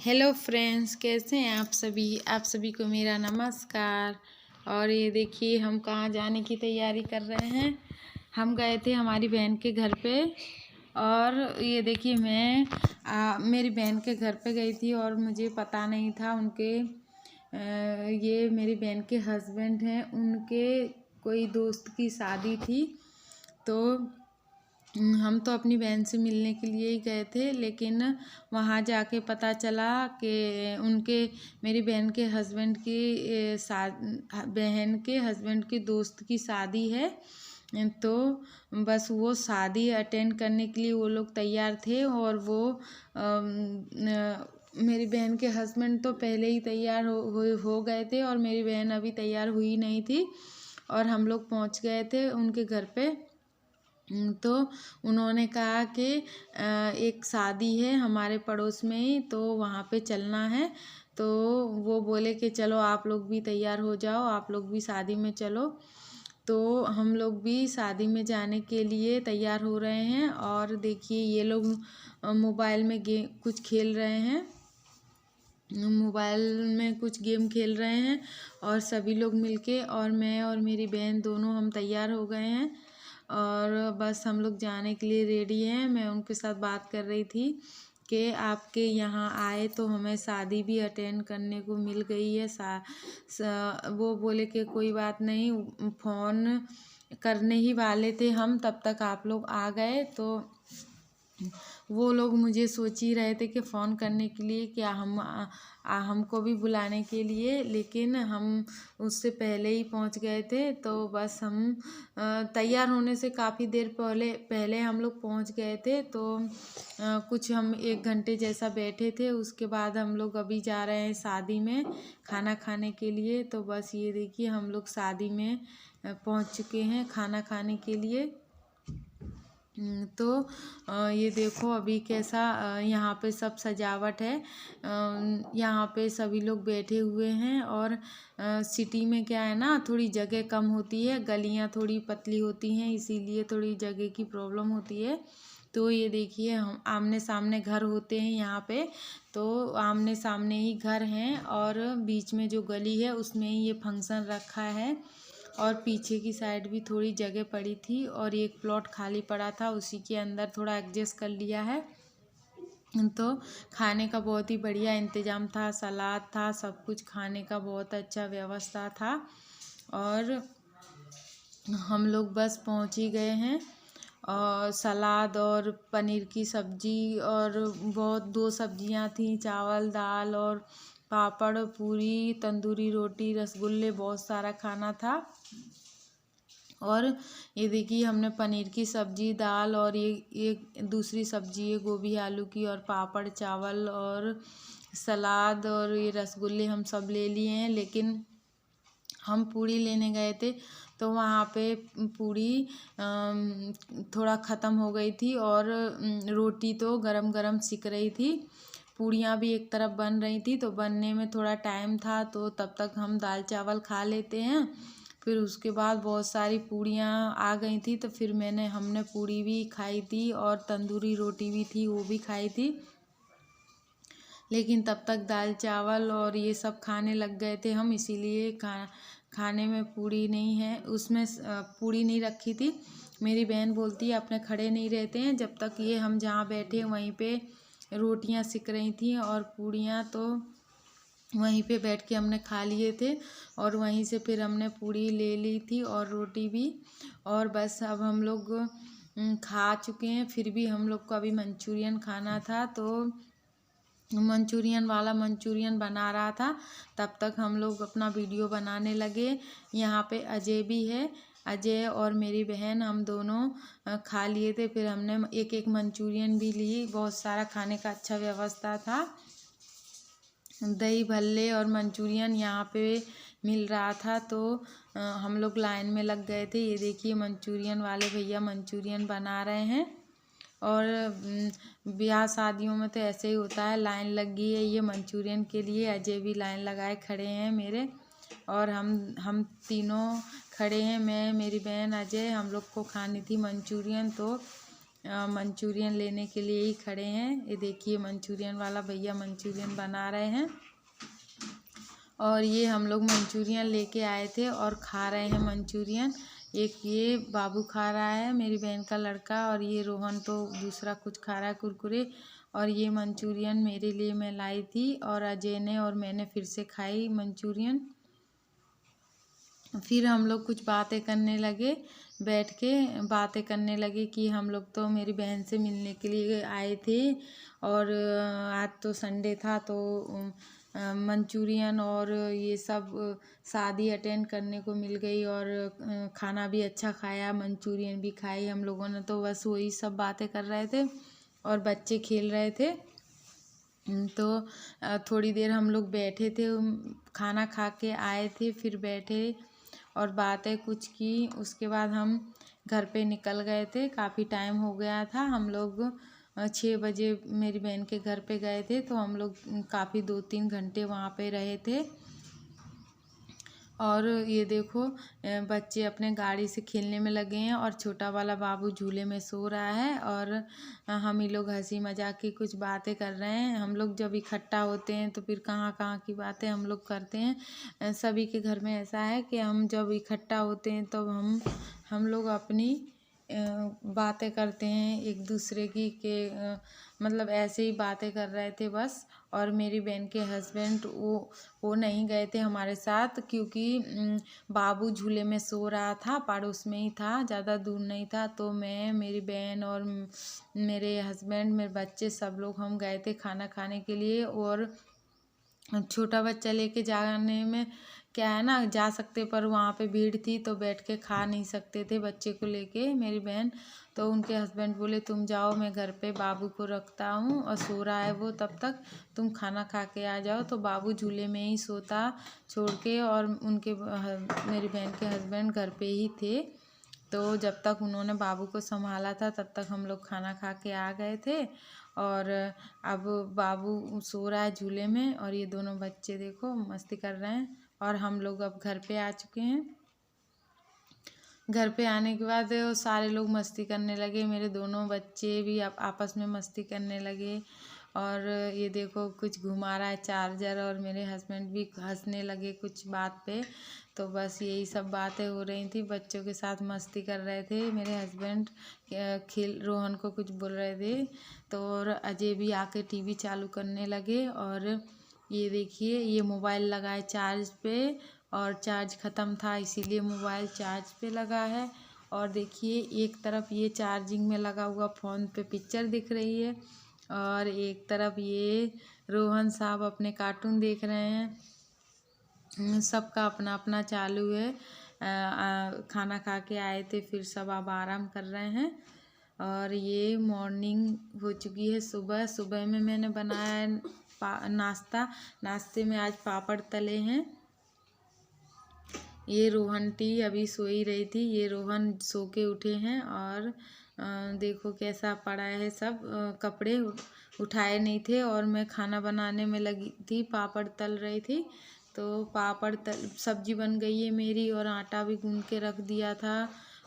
Hello friends, कैसे हैं आप सभी को मेरा नमस्कार। और ये देखिए हम कहाँ जाने की तैयारी कर रहे हैं। हम गए थे हमारी बहन के घर पे। और ये देखिए मैं मेरी बहन के घर पे गई थी और मुझे पता नहीं था ये मेरी बहन के हस्बैंड हैं, उनके कोई दोस्त की शादी थी। तो हम तो अपनी बहन से मिलने के लिए ही गए थे, लेकिन वहाँ जाके पता चला कि मेरी बहन के हस्बैंड की बहन के हस्बैंड की दोस्त की शादी है। तो बस वो शादी अटेंड करने के लिए वो लोग तैयार थे। और वो मेरी बहन के हस्बैंड तो पहले ही तैयार हो गए थे और मेरी बहन अभी तैयार हुई नहीं थी। और हम लोग पहुँच गए थे उनके घर पे। तो उन्होंने कहा कि एक शादी है हमारे पड़ोस में ही, तो वहाँ पे चलना है। तो वो बोले कि चलो आप लोग भी तैयार हो जाओ, आप लोग भी शादी में चलो। तो हम लोग भी शादी में जाने के लिए तैयार हो रहे हैं। और देखिए ये लोग मोबाइल में कुछ खेल रहे हैं, मोबाइल में कुछ गेम खेल रहे हैं। और सभी लोग मिलके, और मैं और मेरी बहन दोनों हम तैयार हो गए हैं और बस हम लोग जाने के लिए रेडी हैं। मैं उनके साथ बात कर रही थी कि आपके यहाँ आए तो हमें शादी भी अटेंड करने को मिल गई है। वो बोले कि कोई बात नहीं, फ़ोन करने ही वाले थे हम, तब तक आप लोग आ गए। तो वो लोग मुझे सोच ही रहे थे कि फ़ोन करने के लिए, क्या हमको भी बुलाने के लिए, लेकिन हम उससे पहले ही पहुंच गए थे। तो बस हम तैयार होने से काफ़ी देर पहले हम लोग पहुंच गए थे। तो कुछ हम 1 घंटे जैसा बैठे थे, उसके बाद हम लोग अभी जा रहे हैं शादी में खाना खाने के लिए। तो बस ये देखिए हम लोग शादी में पहुंच चुके हैं खाना खाने के लिए। तो ये देखो अभी कैसा यहाँ पे सब सजावट है। यहाँ पे सभी लोग बैठे हुए हैं। और सिटी में क्या है ना, थोड़ी जगह कम होती है, गलियाँ थोड़ी पतली होती हैं, इसीलिए थोड़ी जगह की प्रॉब्लम होती है। तो ये देखिए हम आमने सामने घर होते हैं यहाँ पे, तो आमने सामने ही घर हैं और बीच में जो गली है उसमें ही ये फंक्शन रखा है। और पीछे की साइड भी थोड़ी जगह पड़ी थी और एक प्लॉट खाली पड़ा था, उसी के अंदर थोड़ा एडजस्ट कर लिया है। तो खाने का बहुत ही बढ़िया इंतज़ाम था, सलाद था, सब कुछ खाने का बहुत अच्छा व्यवस्था था। और हम लोग बस पहुंच ही गए हैं। और सलाद और पनीर की सब्ज़ी और बहुत 2 सब्जियां थी, चावल दाल और पापड़ पूरी तंदूरी रोटी रसगुल्ले, बहुत सारा खाना था। और ये देखिए हमने पनीर की सब्ज़ी दाल और ये दूसरी सब्ज़ी है गोभी आलू की, और पापड़ चावल और सलाद और ये रसगुल्ले हम सब ले लिए हैं। लेकिन हम पूड़ी लेने गए थे तो वहाँ पे पूड़ी थोड़ा ख़त्म हो गई थी और रोटी तो गरम गरम सिक रही थी। पूड़ियाँ भी एक तरफ बन रही थी, तो बनने में थोड़ा टाइम था, तो तब तक हम दाल चावल खा लेते हैं। फिर उसके बाद बहुत सारी पूड़ियाँ आ गई थी, तो फिर हमने पूड़ी भी खाई थी और तंदूरी रोटी भी थी, वो भी खाई थी। लेकिन तब तक दाल चावल और ये सब खाने लग गए थे हम, इसीलिए खाने में पूड़ी नहीं है, उसमें पूड़ी नहीं रखी थी। मेरी बहन बोलती है अपने खड़े नहीं रहते हैं, जब तक ये हम जहाँ बैठे वहीं पे रोटियां सिक रही थी और पूड़ियाँ तो वहीं पे बैठ के हमने खा लिए थे। और वहीं से फिर हमने पूड़ी ले ली थी और रोटी भी। और बस अब हम लोग खा चुके हैं। फिर भी हम लोग को अभी मंचूरियन खाना था, तो मंचूरियन वाला मंचूरियन बना रहा था, तब तक हम लोग अपना वीडियो बनाने लगे। यहाँ पे अजय भी है, अजय और मेरी बहन हम दोनों खा लिए थे। फिर हमने एक एक मंचूरियन भी ली, बहुत सारा खाने का अच्छा व्यवस्था था। दही भल्ले और मंचूरियन यहाँ पे मिल रहा था, तो हम लोग लाइन में लग गए थे। ये देखिए मंचूरियन वाले भैया मंचूरियन बना रहे हैं। और ब्याह शादियों में तो ऐसे ही होता है, लाइन लगी है ये मंचूरियन के लिए। अजय भी लाइन लगाए खड़े हैं मेरे, और हम तीनों खड़े हैं, मैं मेरी बहन अजय। हम लोग को खानी थी मंचूरियन, तो मंचूरियन लेने के लिए ही खड़े हैं। ये देखिए मंचूरियन वाला भैया मंचूरियन बना रहे हैं। और ये हम लोग मंचूरियन लेके आए थे और खा रहे हैं मंचूरियन। एक ये बाबू खा रहा है, मेरी बहन का लड़का, और ये रोहन तो दूसरा कुछ खा रहा है, कुरकुरे। और ये मंचूरियन मेरे लिए मैं लाई थी और अजय ने और मैंने फिर से खाई मंचूरियन। फिर हम लोग कुछ बातें करने लगे, बैठ के बातें करने लगे कि हम लोग तो मेरी बहन से मिलने के लिए आए थे और आज तो संडे था, तो मंचूरियन और ये सब शादी अटेंड करने को मिल गई और खाना भी अच्छा खाया, मंचूरियन भी खाई हम लोगों ने। तो बस वही सब बातें कर रहे थे और बच्चे खेल रहे थे। तो थोड़ी देर हम लोग बैठे थे, खाना खा के आए थे, फिर बैठे और बातें कुछ की। उसके बाद हम घर पे निकल गए थे, काफ़ी टाइम हो गया था। हम लोग 6 बजे मेरी बहन के घर पे गए थे, तो हम लोग काफ़ी 2-3 घंटे वहाँ पे रहे थे। और ये देखो बच्चे अपने गाड़ी से खेलने में लगे हैं और छोटा वाला बाबू झूले में सो रहा है और हम ही लोग हंसी मजाक की कुछ बातें कर रहे हैं। हम लोग जब इकट्ठा होते हैं तो फिर कहाँ कहाँ की बातें हम लोग करते हैं। सभी के घर में ऐसा है कि हम जब इकट्ठा होते हैं तो हम लोग अपनी बातें करते हैं एक दूसरे की के मतलब ऐसे ही बातें कर रहे थे बस। और मेरी बहन के हस्बैंड वो नहीं गए थे हमारे साथ, क्योंकि बाबू झूले में सो रहा था, पड़ोस में ही था, ज़्यादा दूर नहीं था। तो मैं, मेरी बहन और मेरे हस्बैंड, मेरे बच्चे, सब लोग हम गए थे खाना खाने के लिए। और छोटा बच्चा लेके जाने में क्या है ना, जा सकते, पर वहाँ पे भीड़ थी तो बैठ के खा नहीं सकते थे बच्चे को लेके मेरी बहन। तो उनके हस्बैंड बोले तुम जाओ, मैं घर पे बाबू को रखता हूँ और सो रहा है वो, तब तक तुम खाना खा के आ जाओ। तो बाबू झूले में ही सोता छोड़ के, और उनके मेरी बहन के हस्बैंड घर पे ही थे। तो जब तक उन्होंने बाबू को संभाला था तब तक हम लोग खाना खा के आ गए थे। और अब बाबू सो रहा है झूले में और ये दोनों बच्चे देखो मस्ती कर रहे हैं। और हम लोग अब घर पे आ चुके हैं। घर पे आने के बाद सारे लोग मस्ती करने लगे, मेरे दोनों बच्चे भी आपस में मस्ती करने लगे। और ये देखो कुछ घुमा रहा है चार्जर, और मेरे हस्बैंड भी हंसने लगे कुछ बात पे। तो बस यही सब बातें हो रही थी, बच्चों के साथ मस्ती कर रहे थे। मेरे हस्बैंड रोहन को कुछ बोल रहे थे, तो और अजय भी आके टीवी चालू करने लगे। और ये देखिए ये मोबाइल लगा है चार्ज पे, और चार्ज ख़त्म था इसीलिए मोबाइल चार्ज पे लगा है। और देखिए एक तरफ ये चार्जिंग में लगा हुआ फ़ोन पे पिक्चर दिख रही है, और एक तरफ ये रोहन साहब अपने कार्टून देख रहे हैं। सबका अपना अपना चालू है। खाना खा के आए थे, फिर सब अब आराम कर रहे हैं। और ये मॉर्निंग हो चुकी है, सुबह में मैंने बनाया नाश्ते में आज पापड़ तले हैं। ये रोहन टी अभी सो ही रही थी, ये रोहन सो के उठे हैं। और देखो कैसा पड़ा है सब, कपड़े उठाए नहीं थे और मैं खाना बनाने में लगी थी, पापड़ तल रही थी। तो सब्जी बन गई है मेरी, और आटा भी गूंद के रख दिया था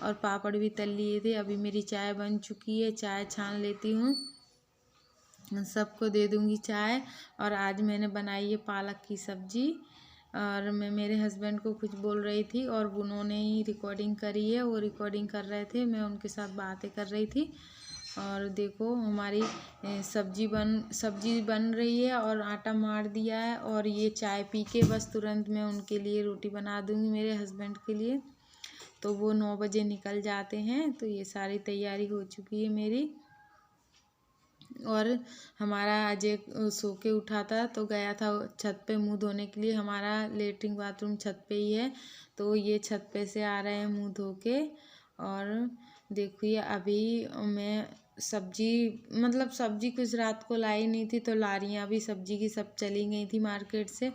और पापड़ भी तल लिए थे। अभी मेरी चाय बन चुकी है, चाय छान लेती हूँ, सबको दे दूँगी चाय। और आज मैंने बनाई है पालक की सब्जी। और मैं मेरे हस्बैंड को कुछ बोल रही थी और उन्होंने ही रिकॉर्डिंग करी है, वो रिकॉर्डिंग कर रहे थे, मैं उनके साथ बातें कर रही थी। और देखो हमारी सब्जी बन रही है और आटा मार दिया है। और ये चाय पी के बस तुरंत मैं उनके लिए रोटी बना दूँगी मेरे हस्बैंड के लिए। तो वो 9 बजे निकल जाते हैं, तो ये सारी तैयारी हो चुकी है मेरी। और हमारा अजय सो के उठा था तो गया था छत पे मुंह धोने के लिए, हमारा लेटरिन बाथरूम छत पे ही है। तो ये छत पे से आ रहे हैं मुंह धो के। और देखिए अभी मैं सब्जी कुछ रात को लाई नहीं थी, तो लारियाँ भी सब्जी की सब चली गई थी मार्केट से।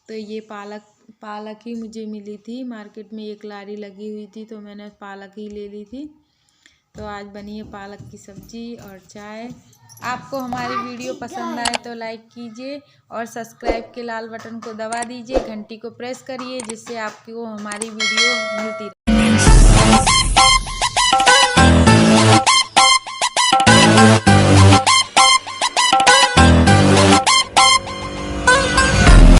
तो ये पालक ही मुझे मिली थी, मार्केट में एक लारी लगी हुई थी तो मैंने पालक ही ले ली थी। तो आज बनी है पालक की सब्जी और चाय। आपको हमारी वीडियो पसंद आए तो लाइक कीजिए और सब्सक्राइब के लाल बटन को दबा दीजिए, घंटी को प्रेस करिए, जिससे आपको हमारी वीडियो मिलती रहे।